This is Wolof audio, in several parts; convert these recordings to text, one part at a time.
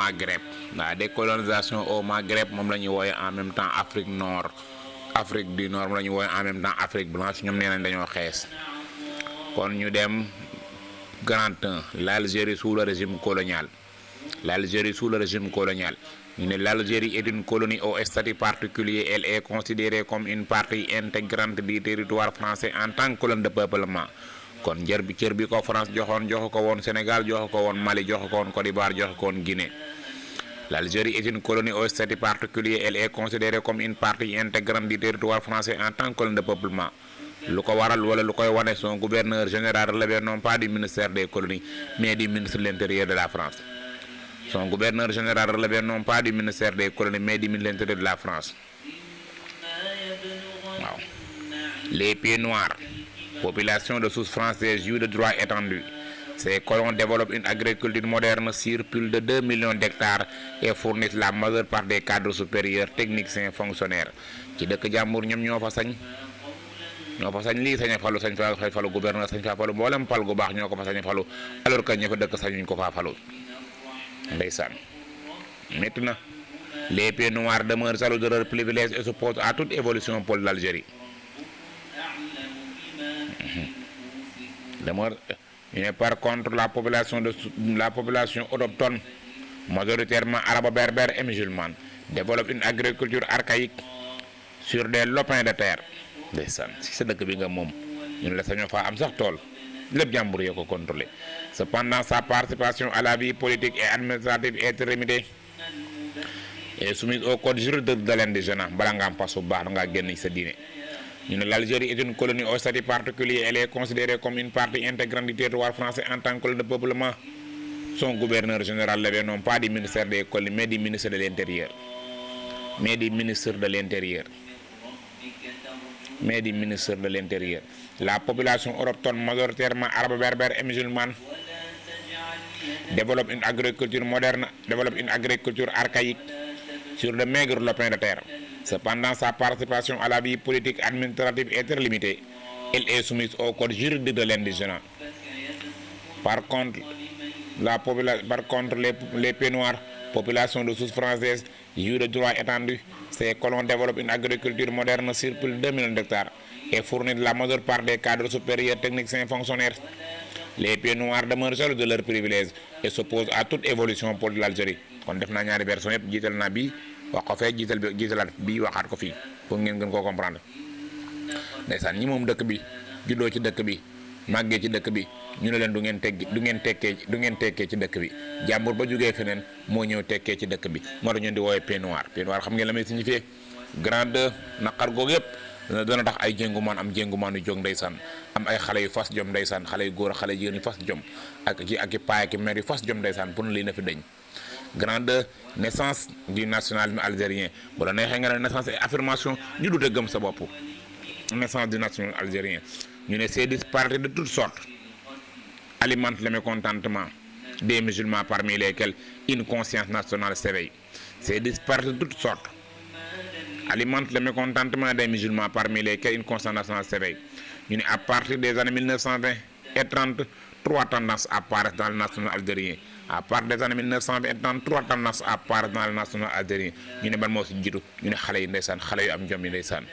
Maghreb la décolonisation au Maghreb moom la ñuy wooye en même temps Afrique Nord Afrique du Nord moom la ñuy wooye en même temps Afrique blanche ñoom nee nañ dañoo xees. kon ñu dem grand 1 l'Algérie sous le régime colonial. L'Algérie sous le régime colonial. L'Algérie est une colonie au statut particulier. Elle est considérée comme une partie intégrante du territoire français en tant que colonie de peuplement. kon cër bi ko France joxoon joxu ko woon Sénégal joxu ko woon Mali joxu ko woon Côte d'Ivoire joxu ko woon Guinée. L'Algérie est une colonie au statut particulier. Elle est considérée comme une partie intégrante du territoire français en tant que colonie de peuplement. lu ko waral wala lu koy wane son gouverneur général relevé non pas du ministère des colonies mais du ministre de l'Intérieur de la France. Son gouverneur général relevé non pas du ministère des colonies mais du ministre de l'Intérieur de la France. Wow. Les pieds noirs, population de souche française jouit de droits étendus. Ces colons développent une agriculture moderne sur plus de 2 millions d'hectares et fournissent la majeure part des cadres supérieurs, techniciens, fonctionnaires. ci dëkk jàmbur ñoom ñoo fa sañ lii sañ a falu sañ fa falu gouverneur sañ fa falu mboolem pal gu baax ñoo ko fa sañ a falu alors que ña fa dëkk sañuñ ko faa falu ndeysaan métti na. Les pieds noirs demeurent jaloux de leurs privilèges et s'opposent à toute évolution pour l'Algérie. Mais par contre la population autochtone majoritairement arabo-berbère et musulmane développe une agriculture archaïque sur des lopins de terre. ndeysaan si sa dëkk bi nga moom ñun la sañoo faa am sax tool lépp jàmbur yoo ko contrôlé. Cependant sa participation à la vie politique et administrative est limitée et soumise au code juridique de l'indigène. bala nga am pas bu baax da ngaa génn sa diine. ñu ne l'Algérie est une colonie au statut particulier. Elle est considérée comme une partie intégrante du territoire français en tant que colonie de peuplement. Son gouverneur général levé non pas du ministère des colonies mais du ministère de l'Intérieur. La population autochtone majoritairement arabo-berbère et musulmane développe une agriculture archaïque sur de maigres lopins de terre. Cependant, sa participation à la vie politique administrative est très limitée. Elle est soumise au code juridique de l'indigène. Par contre, les pieds noirs, population de souche française, jouit de droits étendus. Ces colons développent une agriculture moderne sur plus de 2 millions d'hectares et fournissent la majeure part des cadres supérieurs, techniciens et fonctionnaires. Les pieds noirs demeurent jaloux de leurs privilèges et s'opposent à toute évolution pour l'Algérie. kon def naa ñaari version yëpp jiital naa bii wax ko fee jiitalaat bii waxaat ko fii pour ngeen gën koo comprendre. ndeysaan ñi moom dëkk bi juddoo ci dëkk bi màggee ci dëkk bi ñu ne leen du ngeen tekkee ci dëkk bi jàmbur ba jógee feneen moo ñëw tekkee ci dëkk bi moo tax ñu di woowee pied noir xam ngeen la may signifié grande naqar googu yëpp dana tax ay jéngumaan am jéngumaan yu jóg ndeysaan am ay xale yu fas jom ndeysaan xale yu góor xale jigéen yu fas jom ak i paay ak i mère yu fas jom ndeysaan pour na lii na fi dañ. Grande naissance du nationalisme algérien bu la neexee nga ne naissance et affirmation ñu dute gëm sa bopp. Naissance du nationalisme algérien ñu ne ces disparités de toutes sortes alimentent le mécontentement des musulmans parmi lesquels une conscience nationale s'éveille. Ces disparités de toutes sortes alimentent le mécontentement des musulmans parmi lesquels une conscience nationale s'éveille. ñu ne à partir des années 1920 et 30 trois tendances apparaissent dans le national algérien. À partir des années 1920 et 30 trois tendances apparaissent dans le national algérien. ñu ne ban moo si jiitu ñu ne xale yi ndeysaan xale yu am jom yi ndeysaan.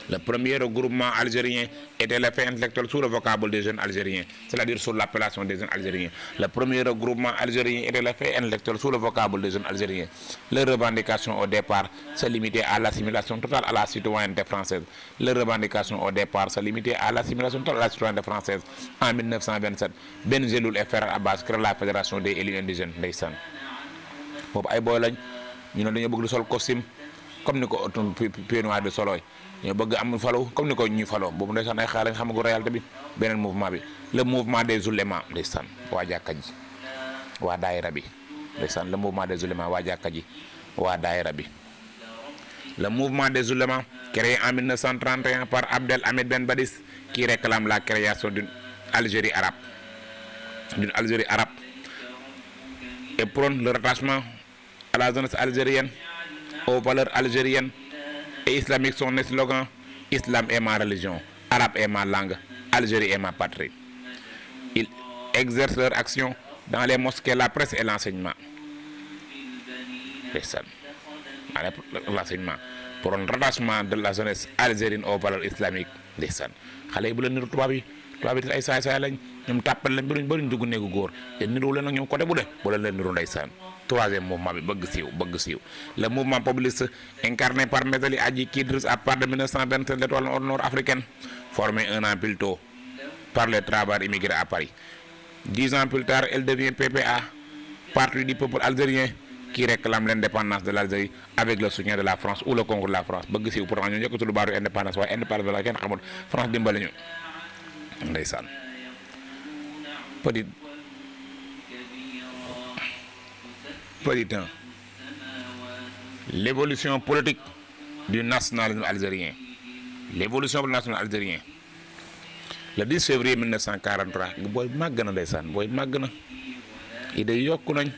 Le premier regroupement algérien était le fait intellectuel sous le vocable des jeunes algériens, c'est-à-dire sous l'appellation des jeunes algériens. Le premier regroupement algérien était le fait intellectuel sous le vocable des jeunes algériens. Leurs revendications au départ se limitaient à l'assimilation totale à la citoyenneté française. Leurs revendications au départ se limitaient à l'assimilation totale à la citoyenneté française. En 1927, Ben Jelloul et Ferhat Abbas créent la fédération des élus indigènes ndeysaan. boobu ay booy lañ ñu ne dañoo bëgg lu sol costume comme ni ko pieds noirs bi solooy ñoo bëgg am falu comme ni ko ñuy faloo boobu ndeysaan ay xaar lañ xamagu réalité bi beneen mouvement bi le mouvement des oulémas ndeysaan waa jàkka ji waa daayira bi ndeysaan le mouvement des oulémas waa jàkka ji waa daayira bi. Le mouvement des oulémas créé en 1931 par Abdel Hamid Ben Badis qui réclame la création d'une Algérie arabe et prône le rattachement à la jeunesse algérienne, aux valeurs algériennes et islamiques. Son slogan: Islam est ma religion, arabe est ma langue, Algérie est ma patrie. Ils exercent leur action dans les mosquées, la presse et l'enseignement. ndeysaan maanaam l'enseignement pour un rattachement de la jeunesse algérienne aux valeurs islamiques ndeysaan xale yi bu leen niru tubaab yi ay saay-saay lañ ñoom tàppal lañ bëriñ dugg néegu góor te niru leen ak ñoom côté bu de bu leen niru ndeysaan. Troisième mouvement bi bëgg siiw le mouvement populiste incarné par Mezzali Adji qui dirige à partir de 1927 l'étoile nord-africaine formé un an plus tôt par les travailleurs immigrés à Paris. 10 ans plus tard elle devient PPA, Parti du peuple algérien, qui réclame l'indépendance de l'Algérie avec le soutien de la France ou le concours de la France bëgg siiw pourtant ñu njëkkatu lu baaru indépendance waaye indépendance de la kenn xamul France dimbali ñu ndeysaan. Petit 1. L'évolution politique du nationalisme algérien. L'évolution du nationalisme algérien. Le 10 février 1943 booy màgg na ndeysaan booy màgg na idée yokku nañ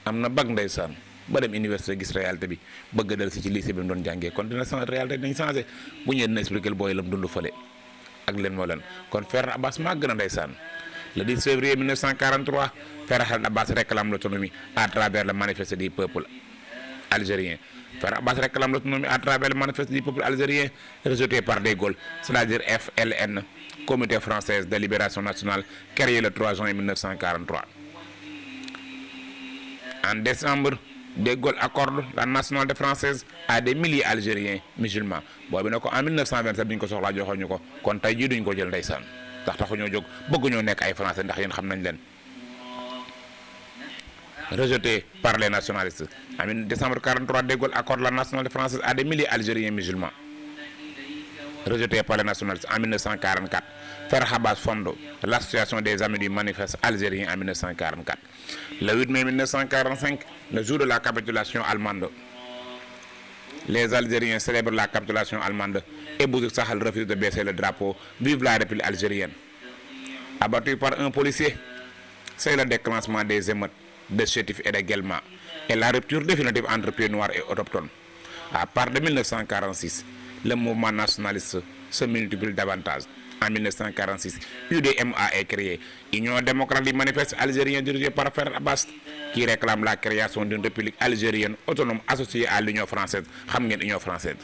am na bag ndeysaan ba dem université gis réalité bi bëgg del si ci lycée bi mu doon jàngee kon dina changer réalité dañ changé bu ñeen na expliqué booy lam dund fële ak leen moo leen kon Ferhat Abbas màgg na ndeysaan. Le 10 février 1943, Ferhat Abbas réclame l'autonomie à travers le manifeste du peuple algérien. Ferhat Abbas réclame l'autonomie à travers le manifeste du peuple algérien rejeté par De Gaulle, c'est-à-dire FLN, Comité français de libération nationale, créé le 3 juin 1943. En décembre, De Gaulle accorde la nationalité française à des milliers algériens musulmans. Boobu ne ko en 1927 bi ñu ko soxlaa joxoon ñu ko kon tey jii duñ ko jël ndeysaan. ndax taxuñoo jóg bëgguñoo nekk ay français ndax yéen xam nañ leen. Rejeté par les nationalistes en décembre 43 De Gaulle accorde la nationalité française à des milliers d'Algériens musulmans. Rejeté par les nationalistes en 1944, Ferhat Abbas fonde l'association des amis du manifeste algérien en 1944. Le 8 mai 1945, le jour de la capitulation allemande, les Algériens célèbrent la capitulation allemande et Bouzik Sahel refuse de baisser le drapeau. Vive la République algérienne. Abattu par un policier, c'est le déclenchement des émeutes de Sétif et de Guelma et la rupture définitive entre pieds noirs et autochtones. À partir de 1946, le mouvement nationaliste se multiplie davantage. En 1946, UDMA est créée, Union démocratique manifeste algérien dirigée par Ferhat Abbas, qui réclame la création d'une république algérienne autonome associée à l'Union française. Xam ngeen Union française.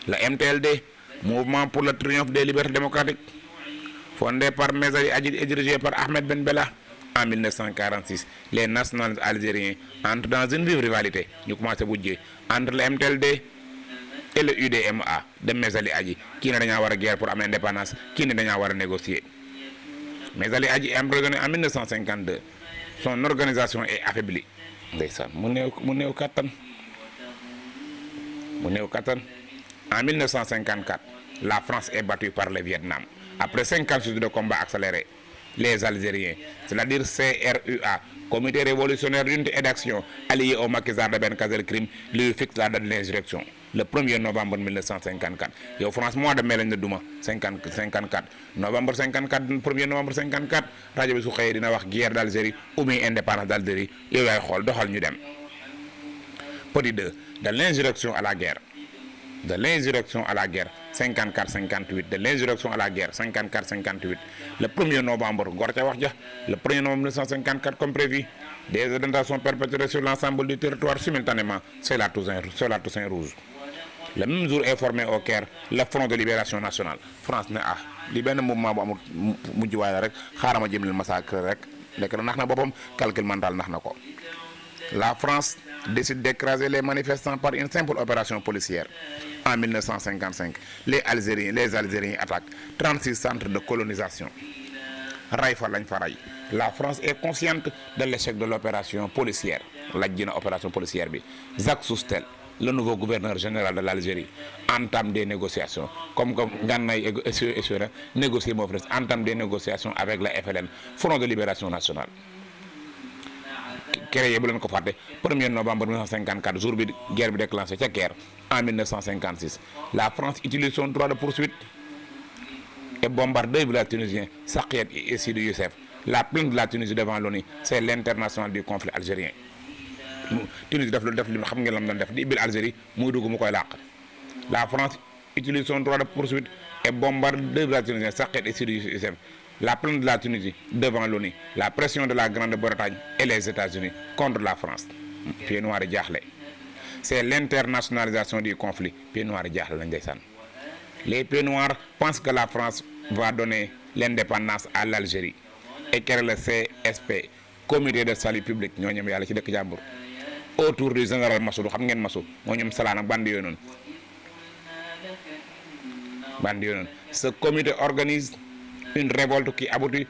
Le MTLD, Mouvement pour le triomphe des libertés démocratiques, fondé par Mezzali Adji et dirigé par Ahmed Ben Bella. En 1946, les nationalistes algériens entrent dans une vive rivalité. Ñu commencé bujjee entre le MTLD et le UDMA de Mezzali Adji, kii ne dañoo war a guerre pour am indépendance, kii ne dañoo war a négocier. Mezzali Adji est emprisonné en 1952. Son organisation est affaiblie. Ndeysaan mu néew kattan. En 1954, la France est battue par le Vietnam. Après 50 jours de combat accéléré, les Algériens, c'est-à-dire CRUA, Comité révolutionnaire d'unité et d'action, allié au maquisard de Ben Kazer Krim, lui fixe la date de l'insurrection, le 1er novembre 1954. Yow France mois de mai lañ la duma 54 novembre 54 1er novembre 54 rajo bi su xëyee dina wax guerre d'Algérie ou bien indépendance d'Algérie yow yaay xool doxal ñu dem. Petit 2, de l'insurrection à la guerre. De l'insurrection à la guerre 54-58, de l'insurrection à la guerre 54-58, le 1er novembre, le 1er novembre 1954 comme prévu, des attentations perpétrées sur l'ensemble du territoire simultanément, c'est la Toussaint Rouge. Le même jour est formé au Caire le Front de libération nationale. France ne li benn mouvement bu amul mujj waay la rek xaaral ma jëm leen massacre rek lekk na nax na boppam calcul mental nax na ko. La France décide d'écraser les manifestants par une simple opération policière. En 1955, les Algériens attaquent 36 centres de colonisation. Ray fa lañ fa ray. La France est consciente de l'échec de l'opération policière. Lajj na opération policière bi. Jacques Soustel, le nouveau gouverneur général de l'Algérie, entame des négociations. Comme Ghanay et négocier mon frère, entame des négociations avec la FLN, Front de libération nationale. Créé bu leen ko fàtte 1er novembre 1954 jour bi guerre bi déclenché ca Caire en 1956 la France utilise son droit de poursuite et bombarde deux villages tunisiens Saqiet et Sidi Youssef. La plainte de la Tunisie devant l'ONU, c'est l'international du conflit algérien. Tunisie def li xam ngeen lam doon def di ibil Algérie muy dugg mu koy làq. La France utilise son droit de poursuite et bombarde deux villages tunisiens Saqiet et Sidi Youssef. La plainte de la Tunisie devant l'ONU, la pression de la Grande-Bretagne et les États-Unis contre la France. pieds noirs yi jaaxle c'est l'internationalisation du conflit pieds noirs yi jaaxle lañ ndeysaan. Les pieds noirs pensent que la France va donner l'indépendance à l'Algérie et créer le CSP comité de salut public ñoo ñoom yàlla ci dëkk jàmbur autour du général Massoud xam ngeen Massoud moo ñoom Salaan ak bandi yooyu noonu ce comité organise une révolte qui aboutit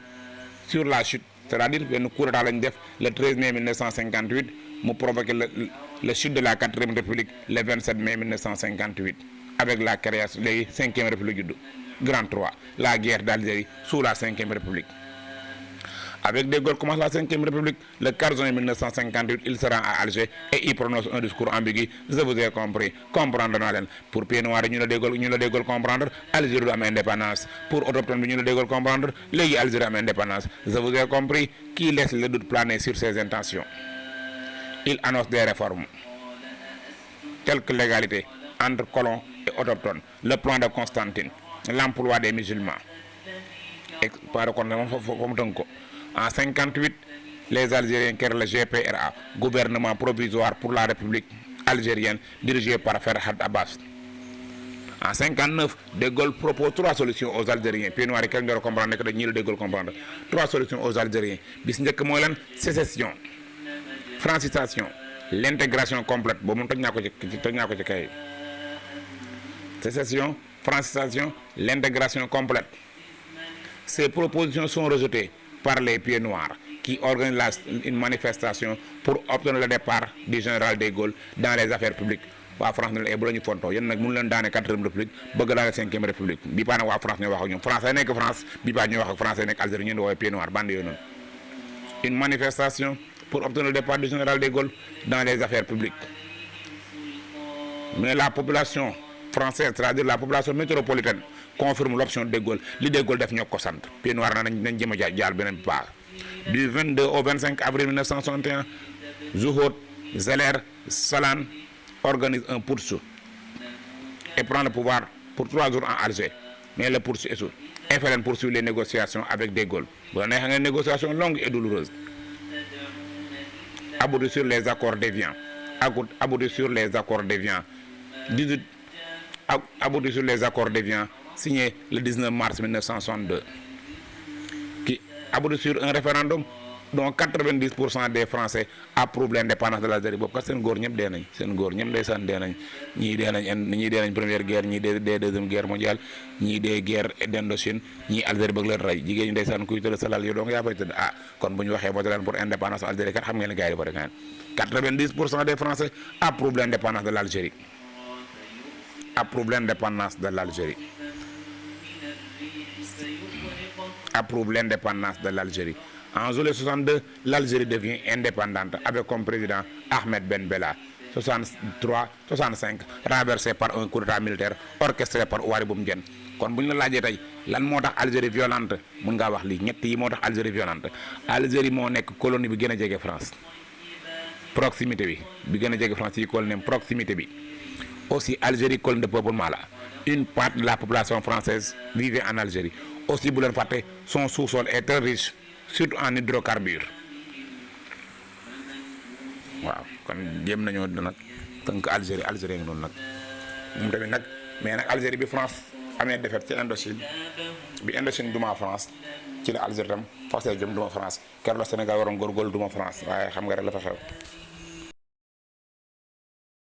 sur la chute c'est-à-dire benn coup d'état lañ def le 13 mai 1958 mu provoqué le chute de la 4e république le 27 mai 1958 avec la création de la 5e république juddu Grand 3 la guerre d'Algérie sous la 5e république. Avec De Gaulle commence la 5e république le 4 juin 1958 il se rend à Alger et il prononce un discours ambigu je vous ai compris comprendre naa leen pour pieds noirs ñu la De Gaulle comprendre Algérie du am indépendance pour autochtone bi ñu la De Gaulle comprendre léegi Algérie am indépendance je vous ai compris qui laisse le doute planer sur ses intentions. Il annonce des réformes telles que l'égalité entre colons et autochtones, le plan de Constantine, l'emploi des musulmans. En 58, les Algériens créent le GPRA, gouvernement provisoire pour la République algérienne, dirigé par Farhad Abbas. En 59, De Gaulle propose 3 solutions aux Algériens. Pieds noirs, quelqu'un doit comprendre que De Gaulle comprendre. 3 solutions aux Algériens. Bis njëkk mooy lan sécession, francisation, l'intégration complète. Boobu moom toj naa ko ci kay. Sécession, francisation, l'intégration complète. Ces propositions sont rejetées par les pieds noirs qui organisent une manifestation pour obtenir le départ du général de Gaulle dans les affaires publiques. waa France ne la bu la ñu fontoo yéen nag mënu leen daane 4e république bëgg daane 5e république bii paa nag waa France ñoo wax ak ñoom français nekk France bii paa ñoo wax ak français nekk Algérie ñu woowee pieds noirs bande yooyu noonu. Une manifestation pour obtenir le départ du général de Gaulle dans les affaires publiques. Mais la population française, c'est-à-dire la population métropolitaine, confirme l'option de Gaulle li De Gaulle def ñoo ko sant pieds noirs nañ jëm a jaar beneen pas. Du 22 au 25 avril 1961 Zouhoud Zeller Salaan organise un putsch et prend le pouvoir pour 3 jours en Alger mais le putsch échoue et FLN poursuit les négociations avec De Gaulle bu la neexee nga négociation longue et douloureuse aboutit sur les accords d'Évian aboutit sur les accords d'Évian 18 aboutit sur les accords d'Évian signés le 19 mars 1962 qui aboutit sur un référendum dont 90% des Français approuvent l'indépendance de l'Algérie boobu kat seen góor ñëpp dee nañ seen góor ñëpp ndeysaan dee nañ ñii dee nañ première guerre ñii dee deuxième guerre mondiale ñii dee guerre d'Indochine ñii Algérie bëgg leen rey jigéen ñi ndeysaan kuy tëdd sa lal yow donc yaa fay tëdd kon bu ñu waxee voté leen pour indépendance Algérie kat xam ngeen ne gars yi voté ngeen 90% des Français approuvent l'indépendance de l'Algérie approuve l'indépendance de l'Algérie En juillet 62, l'Algérie devient indépendante avec comme président Ahmed Ben Bella. 63-65 renversé par un coup d'état militaire orchestré par Ouari Boum Diène. kon bu ñu la laajee tey lan moo tax Algérie violente mun ngaa wax lii ñett yi moo tax Algérie violente Algérie moo nekk colonie bi gën a jege France proximité bi gën a jege France yi colonie proximité bi aussi Algérie colonie de peuplement la une part de la population française vivait en Algérie aussi bu leen fàtte son sous-sol est très riche surtout en hydrocarbures waaw kon jéem nañoo nag tënk Algérie ngi noonu nag moom tamit nag mais nag Algérie bi France amee défaite ci Indochine bi Indochine duma France ci la Algérie tam forcé jëm duma France keroog la Sénégal waroon góorgóorlu duma France waaye xam nga rek la fa xew